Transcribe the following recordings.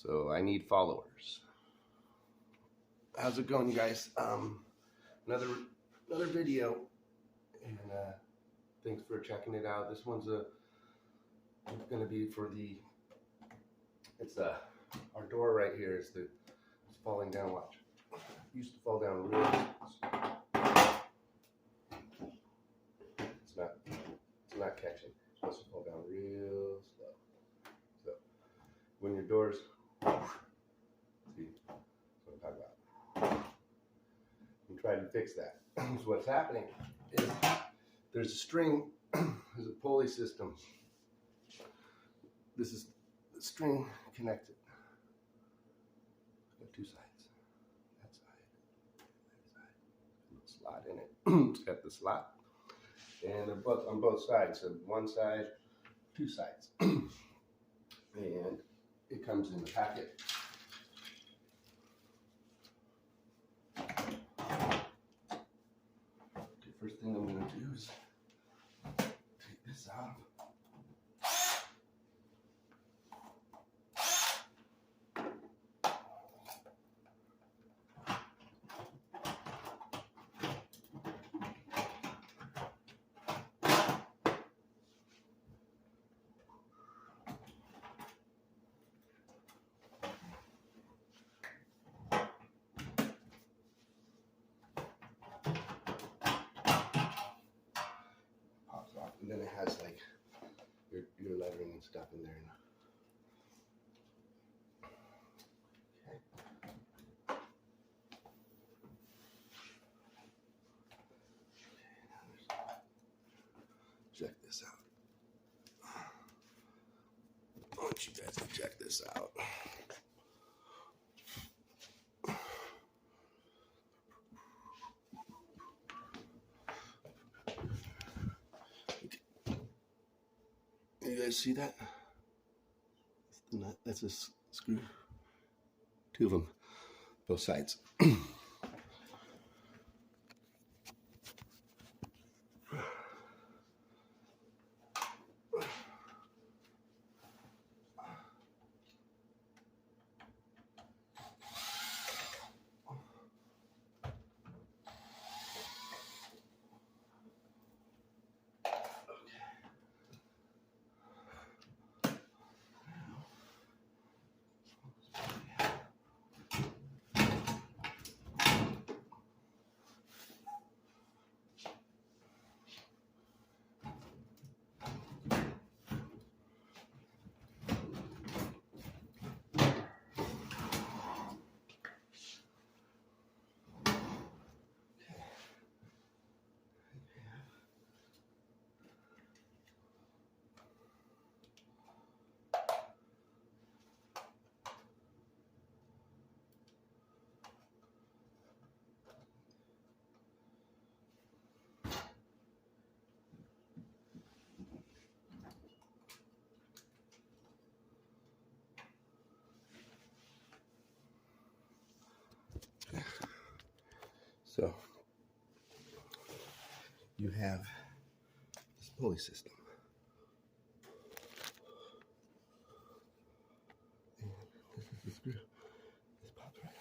So I need followers. How's it going, you guys? Another video, and thanks for checking it out. This one's gonna be for our door right here is it's falling down. Watch, it used to fall down real. It's not catching. It's supposed to fall down real slow. So when your doors, see, that's what I'm talking about. I'm trying to fix that. So what's happening is there's a string, there's a pulley system. This is the string connected. It's got two sides. That side, that side. A little slot in it. It's got the slot. And they're both on both sides. So one side, two sides. And it comes in the packet. Okay, first thing I'm going to do is take this out. Pops off, and then it has like your lettering and stuff in there. Check this out. I want you guys to check this out. You guys see that? That's the nut. That's a screw. Two of them, both sides. So you have this pulley system. And this is the screw. This pops right out.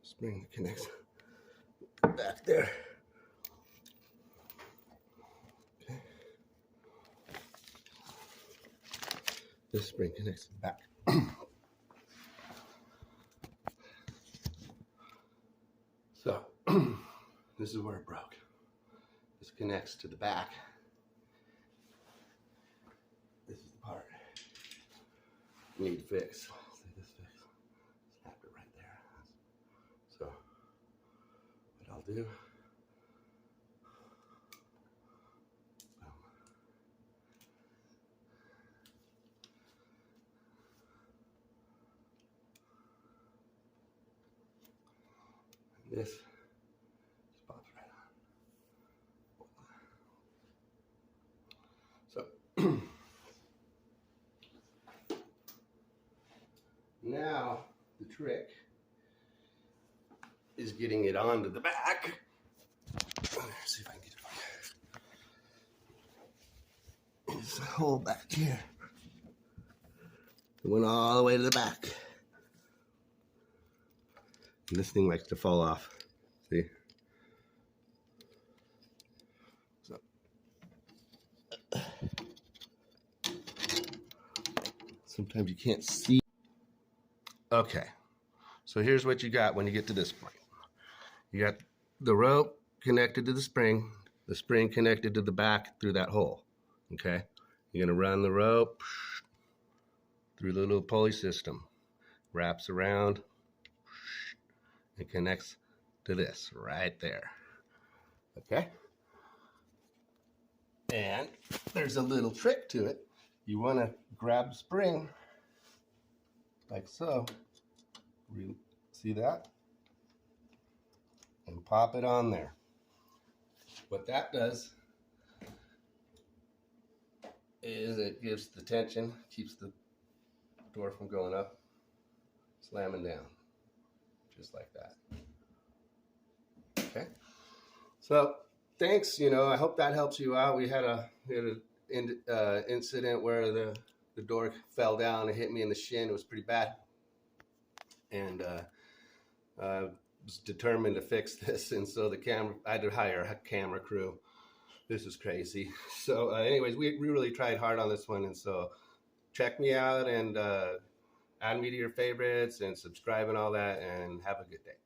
Spring that connects back there. Okay. This spring connects back. So this is where it broke. This connects to the back. This is the part we need to fix. See this fix? Snapped it right there. So what I'll do, this just pops right on. trick is getting it onto the back. Let's see if I can get it. There's a hole back here. It went all the way to the back. And this thing likes to fall off. See? So. Sometimes you can't see. Okay. So here's what you got when you get to this point. You got the rope connected to the spring connected to the back through that hole. Okay? You're going to run the rope through the little pulley system. Wraps around. It connects to this right there. Okay? And there's a little trick to it. You want to grab the spring like so. See that? And pop it on there. What that does is it gives the tension, keeps the door from going up, slamming down. Just like that. Okay. So thanks. I hope that helps you out. We had an incident where the door fell down and hit me in the shin. It was pretty bad, and was determined to fix this. And so I had to hire a camera crew. This is crazy. So anyways, we really tried hard on this one, and so check me out and add me to your favorites and subscribe and all that, and have a good day.